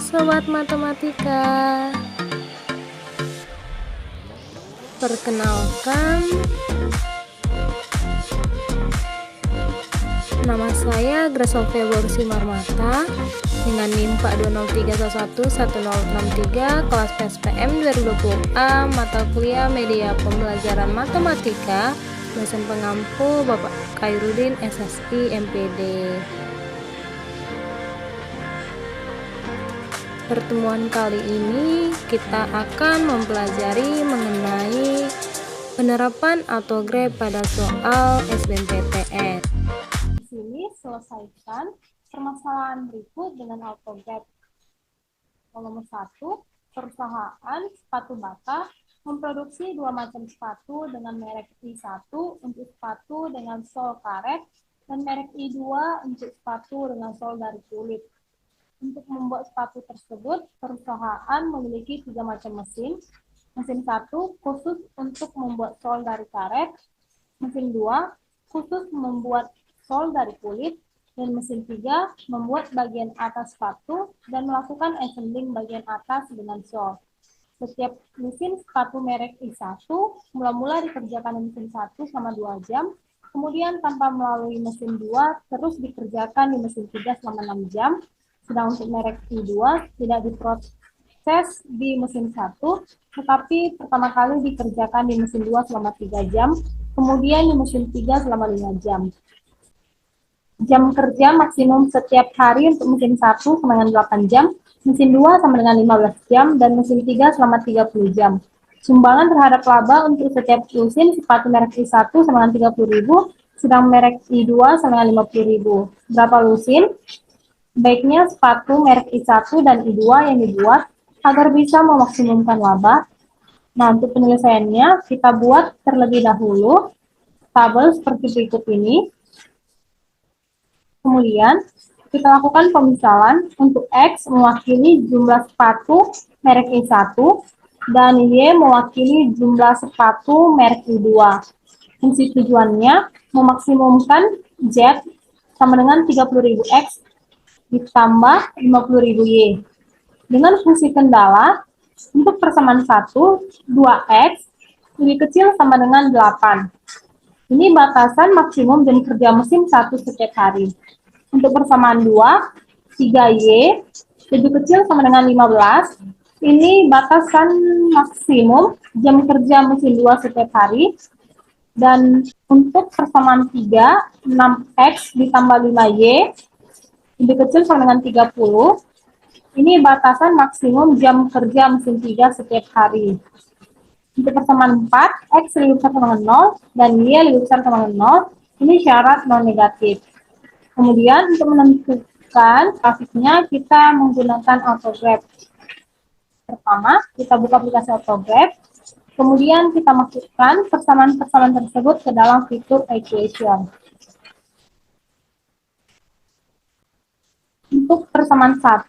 Sobat Matematika. Perkenalkan, nama saya Grasofia Borsi Marmata dengan NIM 4203111063 kelas PSPM 2020A, mata kuliah media pembelajaran matematika, dosen pengampu Bapak Khairuddin SSI MPD. Pertemuan kali ini kita akan mempelajari mengenai penerapan autograf pada soal SBMPTN. Di sini selesaikan permasalahan berikut dengan autograf. Nomor 1, perusahaan sepatu bata memproduksi 2 macam sepatu dengan merek I1 untuk sepatu dengan sol karet dan merek I2 untuk sepatu dengan sol dari kulit. Untuk membuat sepatu tersebut, perusahaan memiliki 3 macam mesin. Mesin 1 khusus untuk membuat sol dari karet, mesin 2 khusus membuat sol dari kulit, dan mesin 3 membuat bagian atas sepatu dan melakukan assembling bagian atas dengan sol. Setiap mesin sepatu merek I1 mula-mula dikerjakan di mesin 1 selama 2 jam, kemudian tanpa melalui mesin 2 terus dikerjakan di mesin 3 selama 6 jam. Sedang untuk merek I2 tidak diproses di mesin 1, tetapi pertama kali dikerjakan di mesin 2 selama 3 jam, kemudian di mesin 3 selama 5 jam. Jam kerja maksimum setiap hari untuk mesin 1 sama dengan 8 jam, mesin 2 sama dengan 15 jam, dan mesin 3 selama 30 jam. Sumbangan terhadap laba untuk setiap lusin sepatu merek I1 sama dengan 30.000, sedang merek I2 sama dengan 50.000. Berapa lusin? Baiknya sepatu merek I1 dan I2 yang dibuat agar bisa memaksimumkan laba. Nah, untuk penyelesaiannya kita buat terlebih dahulu tabel seperti berikut ini. Kemudian kita lakukan pemisalan. Untuk X mewakili jumlah sepatu merek I1 dan Y mewakili jumlah sepatu merek I2. Fungsi tujuannya memaksimumkan Z sama dengan 30.000 X ditambah 50.000 Y. Dengan fungsi kendala, untuk persamaan 1, 2X lebih kecil sama dengan 8. Ini batasan maksimum jam kerja mesin 1 setiap hari. Untuk persamaan 2, 3Y lebih kecil sama dengan 15. Ini batasan maksimum jam kerja mesin 2 setiap hari. Dan untuk persamaan 3, 6X ditambah 5Y lebih kecil sama dengan 30. Ini batasan maksimum jam kerja mesin 3 setiap hari. Untuk persamaan 4, X lebih besar sama dengan 0 dan Y lebih besar sama dengan 0. Ini syarat non negatif. Kemudian untuk menentukan grafiknya kita menggunakan autograf. Pertama, kita buka aplikasi autograf. Kemudian kita masukkan persamaan-persamaan tersebut ke dalam fitur equation. Untuk persamaan 1,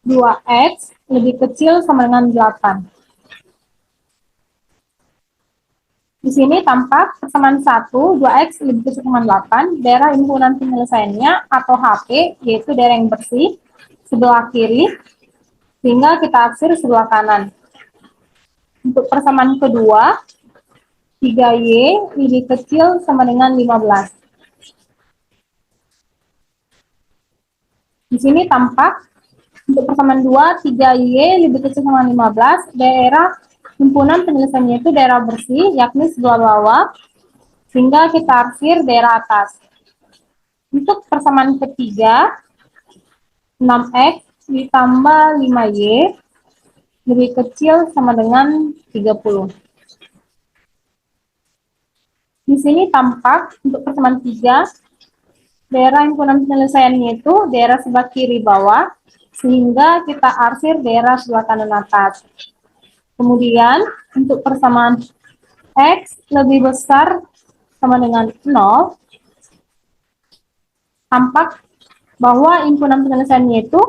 2X lebih kecil sama dengan 8. Di sini tampak persamaan 1, 2X lebih kecil sama 8, daerah himpunan penyelesaiannya atau HP, yaitu daerah yang bersih, sebelah kiri, sehingga kita aksir sebelah kanan. Untuk persamaan kedua, 3Y lebih kecil sama dengan 15. Di sini tampak untuk persamaan 2, 3Y lebih kecil sama 15, daerah himpunan penyelesaiannya itu daerah bersih, yakni sebelah bawah, sehingga kita arsir daerah atas. Untuk persamaan ketiga, 6X ditambah 5Y lebih kecil sama dengan 30. Di sini tampak untuk persamaan 3, daerah himpunan penyelesaiannya itu daerah sebelah kiri bawah, sehingga kita arsir daerah sebelah kanan atas. Kemudian untuk persamaan X lebih besar sama dengan 0, tampak bahwa himpunan penyelesaiannya itu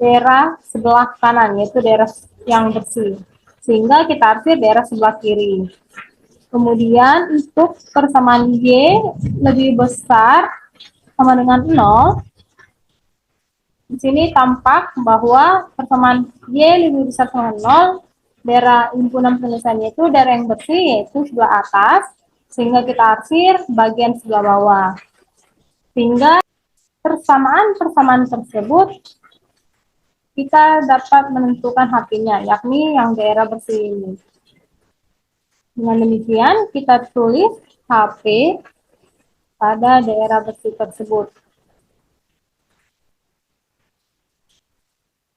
daerah sebelah kanan, yaitu daerah yang bersih, sehingga kita arsir daerah sebelah kiri. Kemudian untuk persamaan Y lebih besar sama dengan 0, Di sini tampak bahwa persamaan Y lebih besar dengan 0, daerah himpunan penyelesaiannya itu daerah yang bersih, yaitu sebelah atas, sehingga kita arsir bagian sebelah bawah. Sehingga persamaan-persamaan tersebut kita dapat menentukan HP-nya, yakni yang daerah bersih ini. Dengan demikian, kita tulis HP pada daerah bersih tersebut.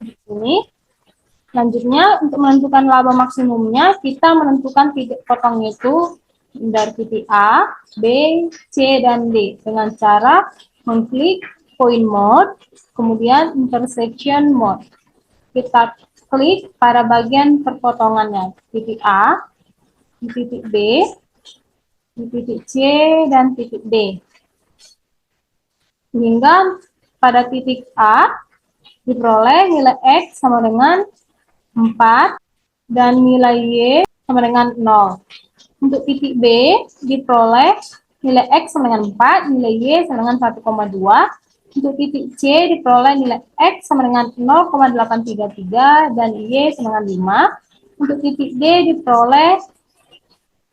Ini. Selanjutnya, untuk menentukan laba maksimumnya, kita menentukan titik potong itu dari titik A, B, C, dan D dengan cara mengklik point mode, kemudian intersection mode. Kita klik pada bagian perpotongannya, titik A, di titik B, di titik C, dan titik D. Sehingga pada titik A diperoleh nilai X sama dengan 4 dan nilai Y sama dengan 0. Untuk titik B diperoleh nilai X sama dengan 4, nilai Y sama dengan 1,2. Untuk titik C diperoleh nilai X sama dengan 0,833 dan Y sama dengan 5. Untuk titik D diperoleh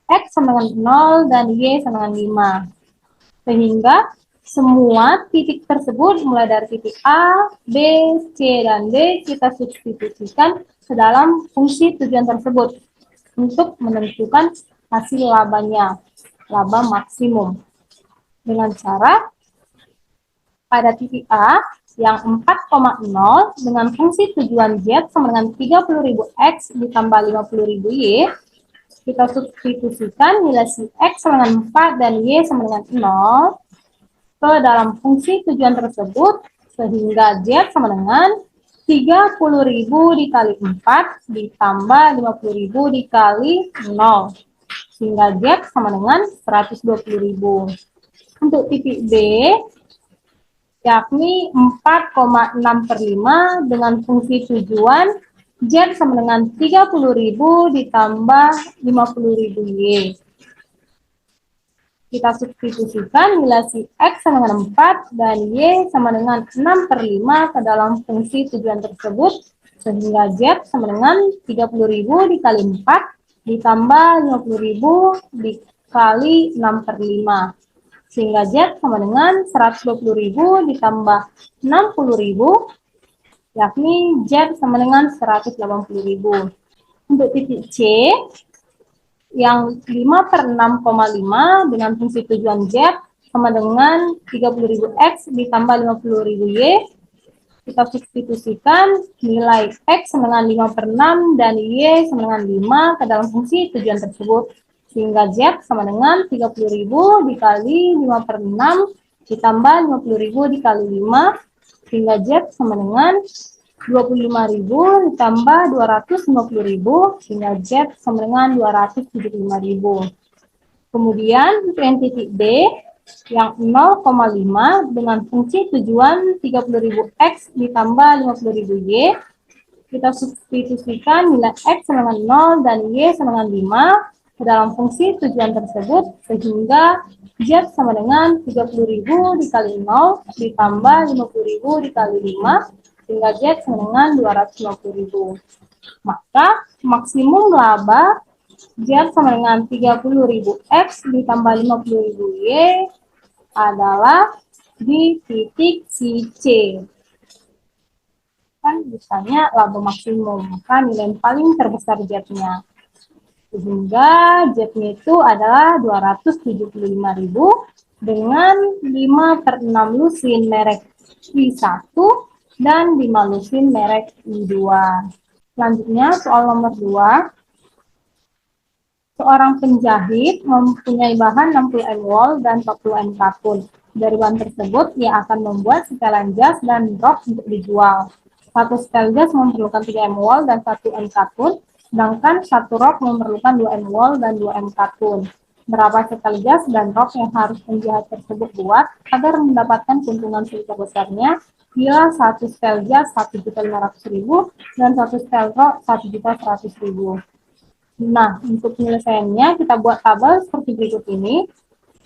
X sama dengan 0 dan Y sama dengan 5. Sehingga semua titik tersebut mulai dari titik A, B, C, dan D kita substitusikan ke dalam fungsi tujuan tersebut untuk menentukan hasil labanya, laba maksimum. Dengan cara pada titik A yang 4,0 dengan fungsi tujuan Z sama dengan 30.000 X ditambah 50.000 Y, kita substitusikan nilai si X sama dengan 4 dan Y sama dengan 0 ke dalam fungsi tujuan tersebut, sehingga Z sama dengan 30.000 dikali 4 ditambah 50.000 dikali 0, sehingga Z sama dengan 120.000. Untuk titik B, yakni 4,6/5 dengan fungsi tujuan Z sama dengan 30.000 ditambah 50.000 Y. Kita substitusikan nilai si X sama dengan 4 dan Y sama dengan 6/5 ke dalam fungsi tujuan tersebut, sehingga Z sama dengan 30.000 dikali 4 ditambah 50.000 dikali 6/5, sehingga Z sama dengan 120.000 ditambah 60.000, yakni Z sama dengan 180.000. Untuk titik C yang 5/6,5 dengan fungsi tujuan Z sama dengan 30.000 X ditambah 50.000 Y, kita substitusikan nilai X sama dengan 5/6 dan Y sama dengan 5 ke dalam fungsi tujuan tersebut, sehingga Z sama dengan 30.000 dikali 5/6 ditambah 50.000 dikali 5, sehingga Z sama dengan 25.000 ditambah 250.000, sehingga Z sama dengan 275.000. Kemudian untuk yang titik D yang 0,5 dengan fungsi tujuan 30.000 X ditambah 50.000 Y, kita substitusikan nilai X sama dengan 0 dan Y sama dengan 5 ke dalam fungsi tujuan tersebut, sehingga Z sama dengan 30.000 dikali 0 ditambah 50.000 dikali 5, sehingga Z sama dengan 250.000. Maka maksimum laba Z sama dengan 30.000 X ditambah 50.000 Y adalah di titik si C. Kan misalnya laba maksimum, maka nilai yang paling terbesar Z-nya. Sehingga Z-nya itu adalah 275.000 dengan 5/6 lusin merek I1 dan 5 lusin merek I2. Selanjutnya soal nomor 2. Seorang penjahit mempunyai bahan 60 M wol dan 40 M katun. Dari bahan tersebut, ia akan membuat setelan jas dan rok untuk dijual. Satu setel jas memerlukan 3 M wol dan 1 M katun, sedangkan satu rok memerlukan 2 M wol dan 2 M katun. Berapa setel jas dan rok yang harus penjahit tersebut buat agar mendapatkan keuntungan sebesar-besarnya bila satu setel jas 1.500.000 dan satu setel rok 1.100.000. Nah, untuk penyelesaiannya kita buat tabel seperti berikut ini.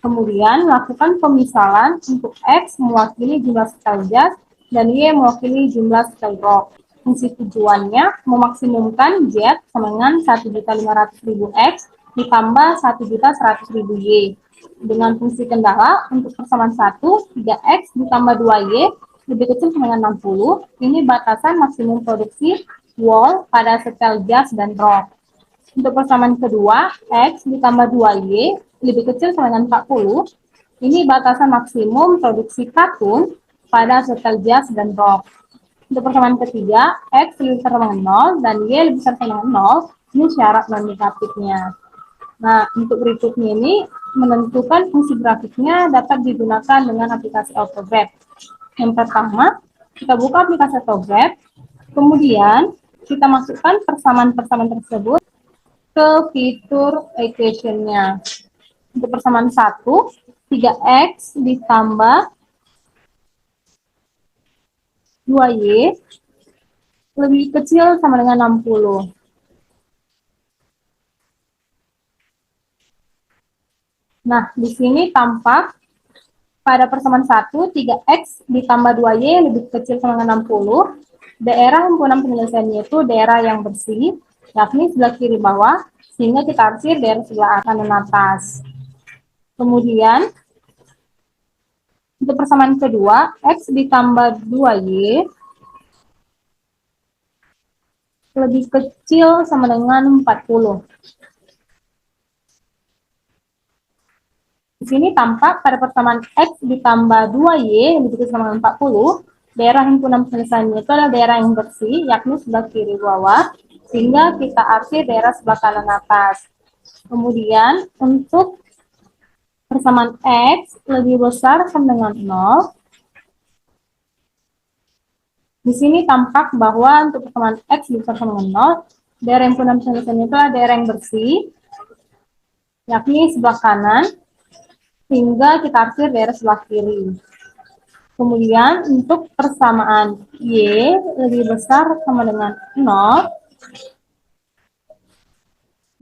Kemudian lakukan pemisalan untuk X mewakili jumlah setel jas dan Y mewakili jumlah sel rok. Fungsi tujuannya memaksimumkan Z sama dengan 1.500.000 X ditambah 1.100.000 Y. Dengan fungsi kendala untuk persamaan 1, 3X ditambah 2Y lebih kecil sama dengan 60. Ini batasan maksimum produksi wall pada setel jas dan rok. Untuk persamaan kedua, X ditambah 2Y lebih kecil sama dengan 40. Ini batasan maksimum produksi katun pada setel jas dan rok. Untuk persamaan ketiga, X lebih besar sama dengan 0 dan Y lebih besar sama dengan 0. Ini syarat non-negatifnya. Nah, untuk berikutnya ini menentukan fungsi grafiknya dapat digunakan dengan aplikasi AutoGraph. Yang pertama, kita buka aplikasi AutoGraph, kemudian kita masukkan persamaan-persamaan tersebut ke fitur equation-nya. Untuk persamaan 1, 3X ditambah 2Y lebih kecil sama dengan 60. Nah, di sini tampak pada persamaan 1, 3X ditambah 2Y lebih kecil sama dengan 60. Daerah himpunan penyelesaiannya itu daerah yang bersih, yakni sebelah kiri bawah, sehingga kita arsir daerah sebelah kanan atas. Kemudian, untuk persamaan kedua, X ditambah 2Y lebih kecil sama dengan 40. Di sini tampak pada persamaan X ditambah 2Y lebih kecil sama dengan 40, daerah himpunan penyelesaiannya itu adalah daerah yang bersih, yakni sebelah kiri bawah, sehingga kita arsir daerah sebelah kanan atas. Kemudian, untuk persamaan X lebih besar sama dengan 0, di sini tampak bahwa untuk persamaan X lebih besar sama dengan 0, daerah himpunan penyelesaiannya itu adalah daerah yang bersih, yakni sebelah kanan, sehingga kita arsir daerah sebelah kiri. Kemudian untuk persamaan Y lebih besar sama dengan 0,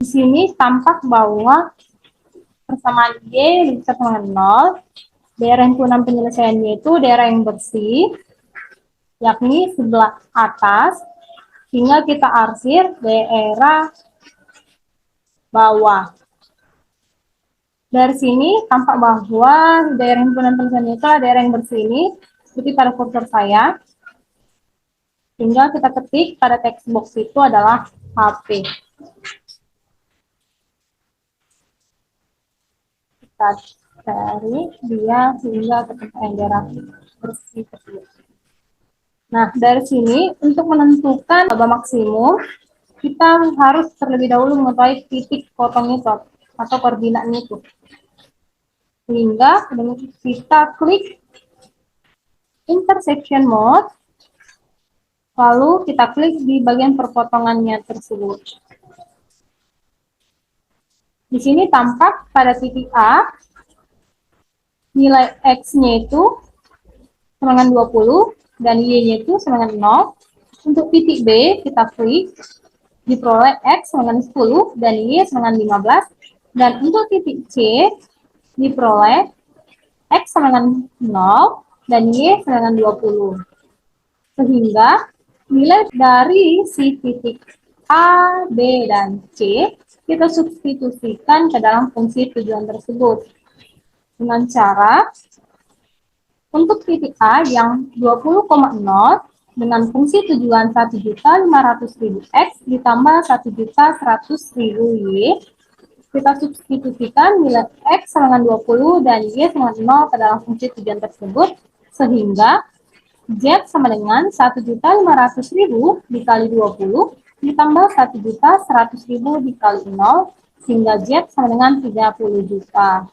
di sini tampak bahwa persamaan Y lebih besar sama dengan 0, daerah himpunan penyelesaiannya itu daerah yang bersih, yakni sebelah atas, sehingga kita arsir daerah bawah. Dari sini tampak bahwa daerah himpunan penyelesaian itu adalah daerah yang bersih ini, seperti pada kursor saya. Tinggal kita ketik pada text box itu adalah HP. Kita cari dia hingga ketemu daerah bersih tersebut. Nah, dari sini untuk menentukan laba maksimum, kita harus terlebih dahulu mengetahui titik potong itu atau koordinatnya itu. Sehingga kita klik intersection mode, lalu kita klik di bagian perpotongannya tersebut. Di sini tampak pada titik A, nilai X-nya itu sama dengan 20, dan Y-nya itu sama dengan 0. Untuk titik B, kita klik, diperoleh X sama dengan 10, dan Y sama dengan 15. Dan untuk titik C, diperoleh X sama dengan 0, dan Y sama dengan 20. Sehingga nilai dari si titik A, B, dan C kita substitusikan ke dalam fungsi tujuan tersebut. Dengan cara, untuk titik A yang 20,0 dengan fungsi tujuan 1.500.000 X ditambah 1.100.000 Y, kita substitusikan nilai X sama dengan 20 dan Y sama dengan 0 ke dalam fungsi tujuan tersebut, sehingga Z sama dengan 1.500.000 dikali 20 ditambah 1.100.000 dikali 0, sehingga Z sama dengan 30 juta.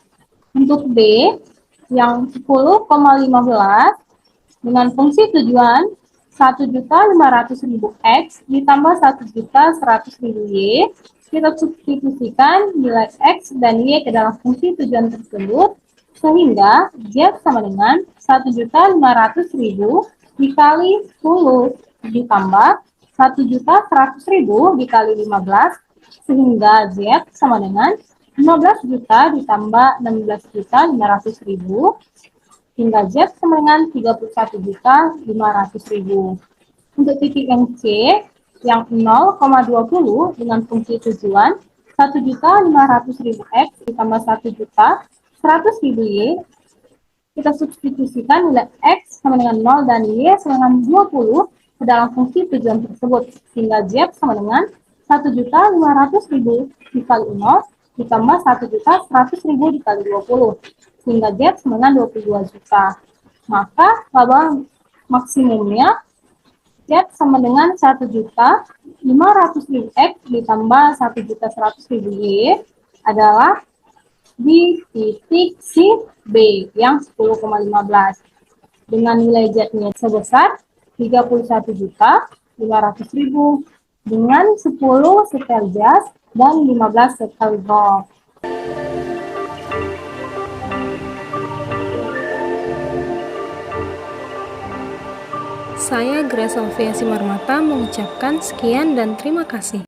Untuk B yang 10,15 dengan fungsi tujuan 1.500.000 X ditambah 1.100.000 Y, kita substitusikan nilai X dan Y ke dalam fungsi tujuan tersebut, sehingga Z sama dengan 1.500.000 dikali 10 ditambah 1.100.000 dikali 15, sehingga Z sama dengan 15 juta ditambah 16.500.000 sehingga Z sama dengan 31.500.000. Untuk titik yang C, yang 0,20 dengan fungsi tujuan 1.500.000 X ditambah 1.100.000 Y, kita substitusikan nilai X sama dengan 0 dan Y sama dengan 20 ke dalam fungsi tujuan tersebut, sehingga Z sama dengan 1.500.000 dikali 0 ditambah 1.100.000 dikali 20, sehingga Z sama dengan 22 juta. Maka laba maksimumnya Z sama dengan 1.500.000 X ditambah 1.100.000 Y adalah di titik C B yang 10,15 dengan nilai Z-nya sebesar 31.500.000 dengan 10 setel jas dan 15 setel golf. Saya Grace Sofia Simarmata mengucapkan sekian dan terima kasih.